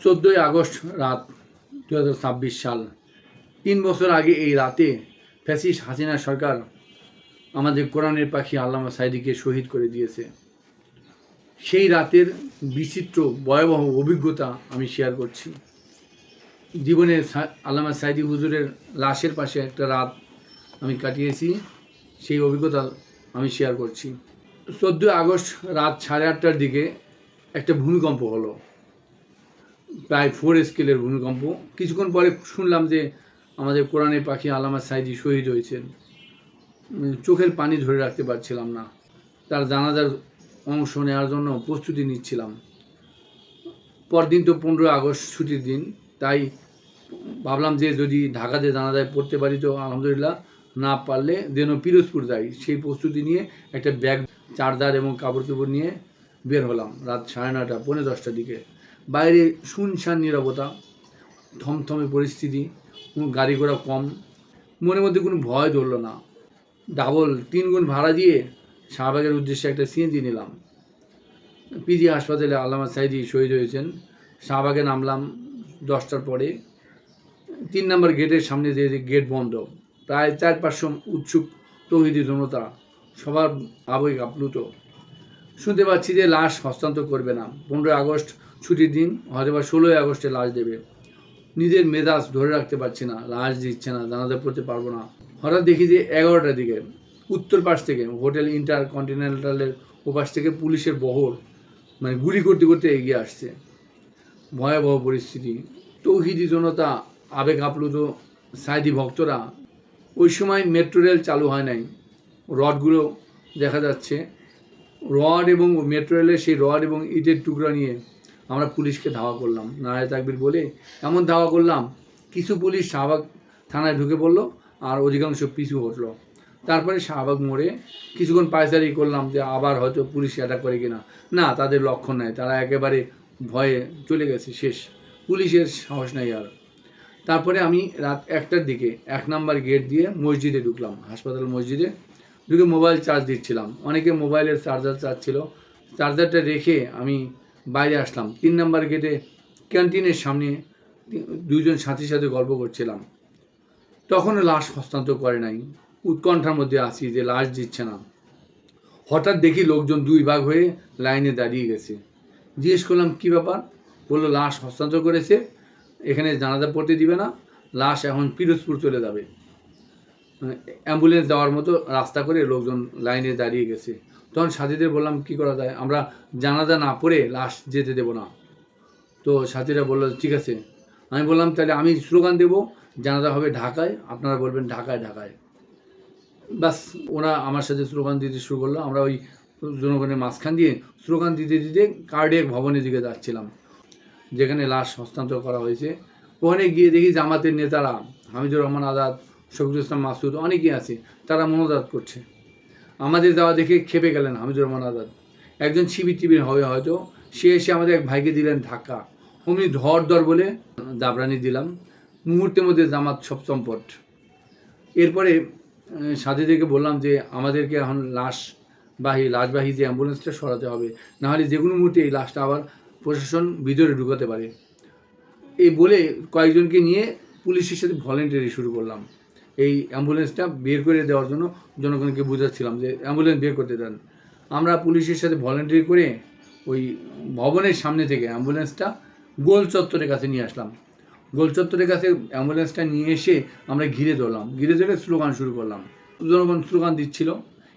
14ই August রাত 2026 সাল। 3 বছর আগে এই রাতে ফ্যাসিস্ট হাসিনা সরকার আমাদের কোরআনের পাখি আল্লামা সাঈদীকে শহীদ করে দিয়েছে। সেই রাতের বিচিত্র ভয়াবহ অভিজ্ঞতা আমি শেয়ার করছি। জীবনে আল্লামা সাঈদী হুজুরের লাশের পাশে একটা রাত আমি কাটিয়েছি, সেই অভিজ্ঞতা আমি শেয়ার করছি। 14 আগস্ট রাত 8:30টার দিকে একটা ভূমিকম্প হলো, প্রায় 4 স্কেলের ভূমিকম্প। কিছুক্ষণ পরে শুনলাম যে আমাদের কোরআনের পাখি আল্লামা সাঈদী শহীদ হয়েছেন। চোখের পানি ধরে রাখতে পারছিলাম না। তার জানাজার অংশ নেওয়ার জন্য প্রস্তুতি নিচ্ছিলাম। পরদিন তো 15 আগস্ট ছুটির দিন, তাই ভাবলাম যে যদি ঢাকাতে জানাজায় পড়তে পারি তো আলহামদুলিল্লাহ, না পারলে যেন পিরোজপুর যাই। সেই প্রস্তুতি নিয়ে একটা ব্যাগ, চার্জার এবং কাপড় চোপড় নিয়ে বের হলাম রাত 9:30 পৌনে 10টার দিকে। বাইরে শুনশান নীরবতা, থমথমে পরিস্থিতি, কোনো গাড়ি ঘোড়া কম। মনের মধ্যে কোনো ভয় ধরলো না। ডাবল 3 গুণ ভাড়া দিয়ে শাহবাগের উদ্দেশ্যে একটা সিএনজি নিলাম। পিজি হাসপাতালে আল্লামা সাঈদী শহীদ হয়েছেন। শাহবাগে নামলাম 10টার পরে। 3 নম্বর গেটের সামনে যে গেট বন্ধ, প্রায় 400-500 উৎসুক তৌহিদি জনতা, সবার আবেগ আপ্লুত। শুনতে পাচ্ছি যে লাশ হস্তান্তর করবে না, 15 আগস্ট ছুটির দিন, হয়তো বা 16 আগস্টে লাশ দেবে। নিজের মেজাজ ধরে রাখতে পারছি না, লাশ দিচ্ছে না, জানাজা পড়তে পারবো না। হঠাৎ দেখি যে 11টার দিকে উত্তর পাশ থেকে, হোটেল ইন্টারকন্টিনেন্টালের ওপাশ থেকে পুলিশের বহর গুলি করতে করতে এগিয়ে আসছে। ভয়াবহ পরিস্থিতি, তৌহিদি জনতা, আবেগ আপ্লুত সাঈদী ভক্তরা। ওই সময় মেট্রো রেল চালু হয় নাই, রডগুলো দেখা যাচ্ছে। রড এবং মেট্রো রেলের সেই রড এবং ইটের টুকরা নিয়ে আমরা পুলিশকে ধাওয়া করলাম, নারায়ে তাকবীর বলে এমন ধাওয়া করলাম, কিছু পুলিশ শাহবাগ থানায় ঢুকে পড়লো আর অধিকাংশ পিছু হটলো। তারপরে শাহবাগ মোড়ে কিছুক্ষণ পায়চারি করলাম যে আবার হয়তো পুলিশ অ্যাটাক করে কিনা। না, তাদের লক্ষণ নাই, তারা একেবারে ভয়ে চলে গেছে, শেষ। পুলিশের সাহস নাই আর। তারপরে আমি রাত 1টার দিকে 1 নম্বর গেট দিয়ে মসজিদে ঢুকলাম, হাসপাতাল মসজিদে ঢুকে মোবাইল চার্জ দিচ্ছিলাম। অনেকে মোবাইলের চার্জার চাচ্ছিল, চার্জারটা রেখে আমি বাইরে আসলাম। 3 নম্বর গেটে ক্যান্টিনের সামনে 2 জন সাথীর সাথে গল্প করছিলাম। তখনও লাশ হস্তান্তর করে নাই। উৎকণ্ঠার মধ্যে আছি যে লাশ দিচ্ছে না। হঠাৎ দেখি লোকজন 2 ভাগ হয়ে লাইনে দাঁড়িয়ে গেছে। জিজ্ঞেস করলাম কী ব্যাপার? বললো লাশ হস্তান্তর করেছে, এখানে জানাজা পড়তে দিবে না, লাশ এখন পিরোজপুর চলে যাবে। অ্যাম্বুলেন্স যাওয়ার মতো রাস্তা করে লোকজন লাইনে দাঁড়িয়ে গেছে। তখন সাথীদের বললাম কী করা যায়, আমরা জানাজা না পড়ে লাশ যেতে দেবো না। তো সাথীরা বললো ঠিক আছে। আমি বললাম তাহলে আমি স্লোগান দেবো, জানাজা হবে ঢাকায়, আপনারা বলবেন ঢাকায় ঢাকায়। বাস, ওরা আমার সাথে স্লোগান দিতে শুরু করলো। আমরা ওই জনগণের মাঝখান দিয়ে স্লোগান দিতে দিতে কার্ডিয়াক ভবনের দিকে যাচ্ছিলাম, যেখানে লাশ হস্তান্তর করা হয়েছে। ওখানে গিয়ে দেখি জামাতের নেতারা, হামিদুর রহমান আজাদ, শফিকুল ইসলাম মাসুদ, অনেকেই আছে, তারা মোনাজাত করছে। আমাদের যাওয়া দেখে খেপে গেলেন হামিদুর রহমান আজাদ, একজন শিবির হবে হয়তো, সে এসে আমাদের এক ভাইকে দিলেন ধাক্কা। অমনি ধর বলে দাবরানি দিলাম, মুহূর্তের মধ্যে জামাত সব চম্পট। এরপরে সাথীদেরকে বললাম যে আমাদেরকে এখন লাশবাহী যে অ্যাম্বুলেন্সটা সরাতে হবে, নাহলে যে কোনো মুহূর্তে এই লাশটা আবার প্রশাসন ভিতরে ঢুকাতে পারে। এই বলে কয়েকজনকে নিয়ে পুলিশের সাথে ভলেন্টারি শুরু করলাম। এই অ্যাম্বুলেন্সটা বের করে দেওয়ার জন্য জনগণকে বোঝাচ্ছিলাম যে অ্যাম্বুলেন্স বের করতে দেন। আমরা পুলিশের সাথে ভলেন্টারি করে ওই ভবনের সামনে থেকে অ্যাম্বুলেন্সটা গোল চত্বরের কাছে নিয়ে আসলাম। গোল চত্বরের কাছে অ্যাম্বুলেন্সটা নিয়ে এসে আমরা ঘিরে ধরলাম, ঘিরে ধরে স্লোগান শুরু করলাম। জনগণ স্লোগান দিচ্ছিল।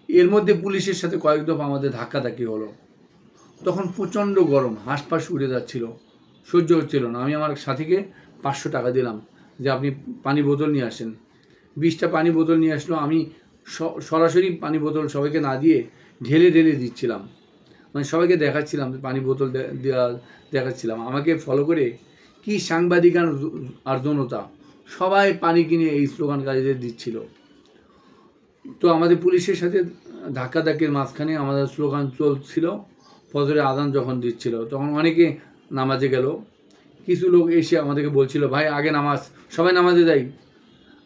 এর মধ্যে পুলিশের সাথে কয়েক দফা আমাদের ধাক্কাধাক্কি হলো। তখন প্রচণ্ড গরম, হাঁসফাঁস উড়ে যাচ্ছিল, সহ্য হচ্ছিল না। আমি আমার সাথীকে 500 টাকা দিলাম যে আপনি পানি বোতল নিয়ে আসেন। 20টা পানি বোতল নিয়ে আসলো। আমি সরাসরি পানি বোতল সবাইকে না দিয়ে ঢেলে দিচ্ছিলাম, সবাইকে দেখাচ্ছিলাম, পানি বোতল দেখাচ্ছিলাম। আমাকে ফলো করে কি সাংবাদিক আর জনতা, সবাই পানি কিনে এই স্লোগানকারীদের দিচ্ছিল। তো আমাদের পুলিশের সাথে ধাক্কাধাক্কির মাঝখানে আমাদের স্লোগান চলছিল। ফজরের আজান যখন দিচ্ছিল তখন অনেকে নামাজে গেল। কিছু লোক এসে আমাদেরকে বলছিল ভাই আগে নামাজ, সবাই নামাজে যাই।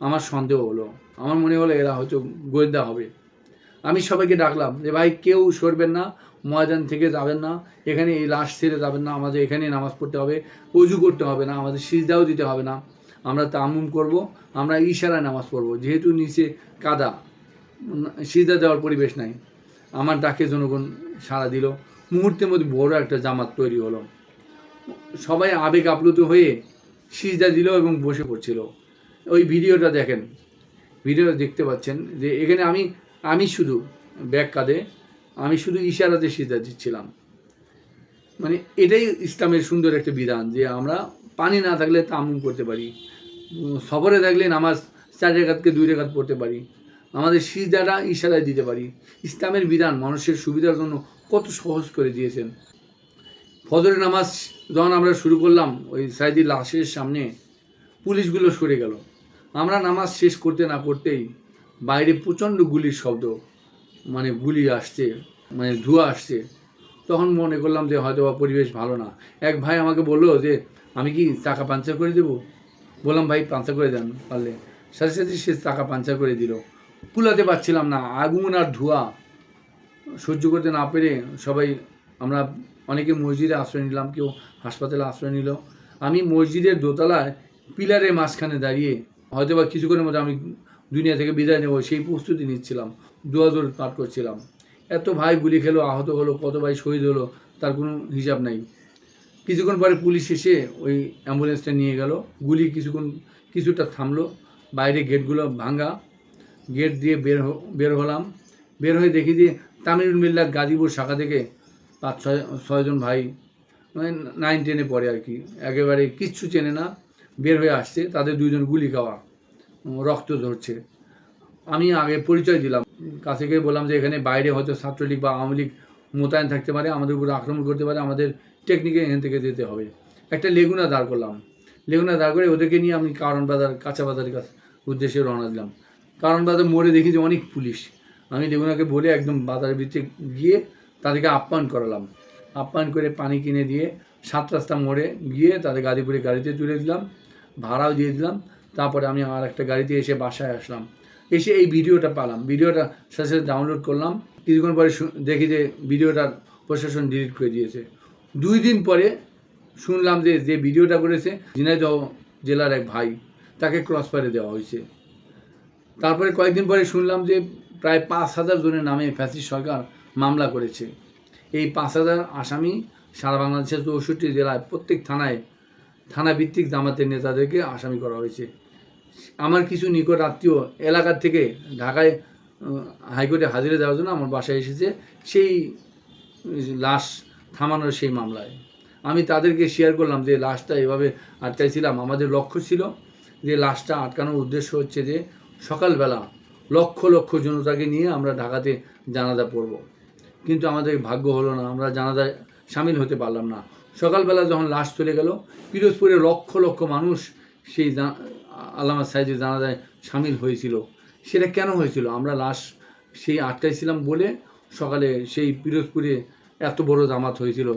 আমার সন্দেহ হলো, আমার মনে হলো এরা হয়তো গোয়েন্দা হবে। আমি সবাইকে ডাকলাম যে ভাই কেউ সরবেন না, ময়দান থেকে যাবেন না, এখানে এই লাশ ছেড়ে যাবেন না, আমাদের এখানে নামাজ পড়তে হবে, অজু করতে হবে না, আমাদের সিজদাও দিতে হবে না, আমরা তায়াম্মুম করব, আমরা ইশারায় নামাজ পড়ব, যেহেতু নিচে কাদা, সিজদা দেওয়ার পরিবেশ নাই। আমার ডাকে জনগণ সাড়া দিল, মুহূর্তের মধ্যে বড় একটা জামাত তৈরি হলো। সবাই আবেগ আপ্লুত হয়ে সিজদা দিল এবং বসে পড়ছিল। ওই ভিডিওটা দেখেন, ভিডিও দেখতে পাচ্ছেন যে এখানে আমি শুধু ব্যাক কাঁধে আমি শুধু ইশারাতে সিজদা দিচ্ছিলাম। মানে এটাই ইসলামের সুন্দর একটা বিধান যে আমরা পানি না থাকলে তায়াম্মুম করতে পারি, সফরে থাকলে নামাজ 4 রাকাতকে 2 রাকাত পড়তে পারি, আমাদের সিজদাটা ইশারায় দিতে পারি। ইসলামের বিধান মানুষের সুবিধার জন্য কত সহজ করে দিয়েছেন। ফজরের নামাজ যখন আমরা শুরু করলাম, ওই সাইদির লাশের সামনে পুলিশগুলো সরে গেল। আমরা নামাজ শেষ করতে না করতেই বাইরে প্রচণ্ড গুলির শব্দ, মানে গুলি আসছে, মানে ধোঁয়া আসছে। তখন মনে করলাম যে হয়তো পরিবেশ ভালো না। এক ভাই আমাকে বললো যে আমি কি চাকা পাঞ্চার করে দেবো? বললাম ভাই পাঞ্চার করে দেন পারলে। সাথে সাথে সে চাকা পাঞ্চার করে দিল। কুলাতে পারছিলাম না, আগুন আর ধোঁয়া সহ্য করতে না পেরে সবাই আমরা অনেকে মসজিদে আশ্রয় নিলাম, কেউ হাসপাতালে আশ্রয় নিল। আমি মসজিদের দোতলায় পিলারের মাঝখানে দাঁড়িয়ে হয়তো বা কিছুক্ষণের মধ্যে আমি দুনিয়া থেকে বিদায় নেব সেই প্রস্তুতি নিচ্ছিলাম, দোয়া দৌড় পাঠ করছিলাম। এত ভাই গুলি খেলো, আহত হলো, কত ভাই শহীদ হলো তার কোনো হিসাব নাই। কিছুক্ষণ পরে পুলিশ এসে ওই অ্যাম্বুলেন্সটা নিয়ে গেল। গুলি কিছুটা থামলো, বাইরে গেটগুলো ভাঙা, গেট দিয়ে বের হলাম। বের হয়ে দেখি যে তামিরুল মিল্লাত গাজীপুর শাখা থেকে 5-6 জন ভাই, মানে 9-10 পড়ে আর কি, একেবারে কিচ্ছু চেনে না, বের হয়ে আসছে। তাদের 2 জন গুলি খাওয়া, রক্ত ঝরছে। আমি আগে পরিচয় দিলাম, কাছে গিয়ে বললাম যে এখানে বাইরে হয়তো ছাত্রলীগ বা আওয়ামী লীগ মোতায়েন থাকতে পারে, আমাদের উপরে আক্রমণ করতে পারে, আমাদের টেকনিকে এখান থেকে যেতে হবে। একটা লেগুনা দাঁড় করলাম, লেগুনা দাঁড় করে ওদেরকে নিয়ে আমি কারণ বাজার, কাঁচা বাজারের কাছে উদ্দেশ্যে রওনা দিলাম। কারণ বাজার মোড়ে দেখি যে অনেক পুলিশ। আমি লেগুনাকে বলে একদম বাজারের ভিতরে গিয়ে তাদেরকে আপ্যায়ন করালাম। আপ্যায়ন করে পানি কিনে দিয়ে 7 রাস্তা মোড়ে গিয়ে তাদের গাজীপুরে গাড়িতে তুলে দিলাম, ভাড়াও দিয়ে দিলাম। তারপরে আমি আর একটা গাড়িতে এসে বাসায় আসলাম। এসে এই ভিডিওটা পেলাম, ভিডিওটা সাথে সাথে ডাউনলোড করলাম। কিছুক্ষণ পরে দেখি যে ভিডিওটা প্রশাসন ডিলিট করে দিয়েছে। 2 দিন পরে শুনলাম যে ভিডিওটা করেছে ঝিনাইদহ জেলার এক ভাই, তাকে ক্রস ফায়ারে দেওয়া হয়েছে। তারপরে কয়েকদিন পরে শুনলাম যে প্রায় 5,000 জনের নামে ফ্যাসিস্ট সরকার মামলা করেছে। এই 5,000 আসামি সারা বাংলাদেশের 64 জেলায় প্রত্যেক থানা ভিত্তিক জামাতের নেতাদেরকে আসামি করা হয়েছে। আমার কিছু নিকট আত্মীয় এলাকার থেকে ঢাকায় হাইকোর্টে হাজিরা দেওয়ার জন্য আমার বাসায় এসেছে সেই লাশ থামানোর সেই মামলায়। আমি তাদেরকে শেয়ার করলাম যে লাশটা এভাবে আটকাইছিলাম। আমাদের লক্ষ্য ছিল যে লাশটা আটকানোর উদ্দেশ্য হচ্ছে যে সকালবেলা লক্ষ লক্ষ জনতাকে নিয়ে আমরা ঢাকাতে জানাজা পড়ব, কিন্তু আমাদের ভাগ্য হলো না, আমরা জানাজায় সামিল হতে পারলাম না। সকালবেলা যখন লাশ চলে গেল, পিরোজপুরে লক্ষ লক্ষ মানুষ সেই আল্লামা সাইদির জানাজায় সামিল হয়েছিল। সেটা কেন হয়েছিল? আমরা লাশ সেই আটকাইছিলাম বলে সকালে সেই পিরোজপুরে এত বড় জামাত হয়েছিল।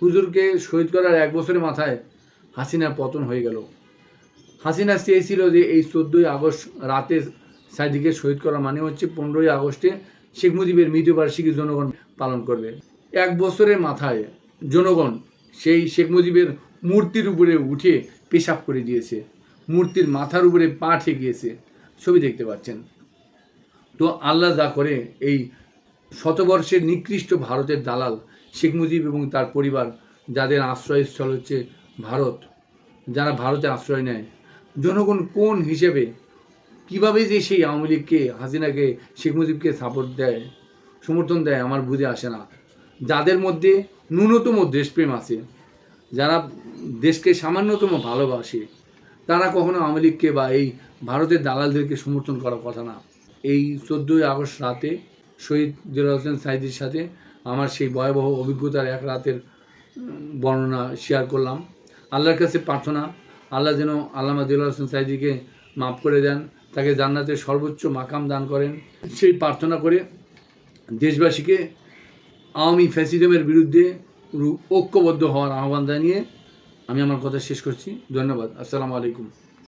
হুজুরকে শহীদ করার 1 বছরের মাথায় হাসিনার পতন হয়ে গেল। হাসিনা চেয়েছিল যে এই 14ই আগস্ট রাতে সাইদিকে শহীদ করা মানে হচ্ছে 15ই আগস্টে শেখ মুজিবের মৃত্যুবার্ষিকী জনগণ পালন করবে। 1 বছরের মাথায় জনগণ সেই শেখ মুজিবের মূর্তির উপরে উঠে পেশাব করে দিয়েছে, মূর্তির মাথার উপরে পা ঠেকিয়েছে, ছবি দেখতে পাচ্ছেন। তো আল্লাহ যা করে, এই শতবর্ষের নিকৃষ্ট ভারতের দালাল শেখ মুজিব এবং তার পরিবার, যাদের আশ্রয়স্থল হচ্ছে ভারত, যারা ভারতে আশ্রয় নেয়, জনগণ কোন হিসেবে কীভাবে যে সেই আওয়ামী লীগকে, হাসিনাকে, শেখ মুজিবকে সাপোর্ট দেয়, সমর্থন দেয়, আমার বুঝে আসে না। যাদের মধ্যে ন্যূনতম দেশপ্রেম আছে, যারা দেশকে সামান্যতম ভালোবাসে, তারা কখনো আওয়ামী লীগকে বা এই ভারতের দালালদেরকে সমর্থন করার কথা না। এই 14ই আগস্ট রাতে শহীদ দেলোয়ার হোসেন সাইদির সাথে আমার সেই ভয়াবহ অভিজ্ঞতার এক রাতের বর্ণনা শেয়ার করলাম। আল্লাহর কাছে প্রার্থনা, আল্লাহ যেন আল্লামা দেলোয়ার হোসেন সাইদিকে মাফ করে দেন, তাকে জান্নাতের সর্বোচ্চ মাকাম দান করেন, সেই প্রার্থনা করে দেশবাসীকে আওয়ামী ফ্যাসিজমের বিরুদ্ধে ঐক্যবদ্ধ হওয়ার আহ্বান জানিয়ে আমি আমার কথা শেষ করছি। ধন্যবাদ। আসসালামু আলাইকুম।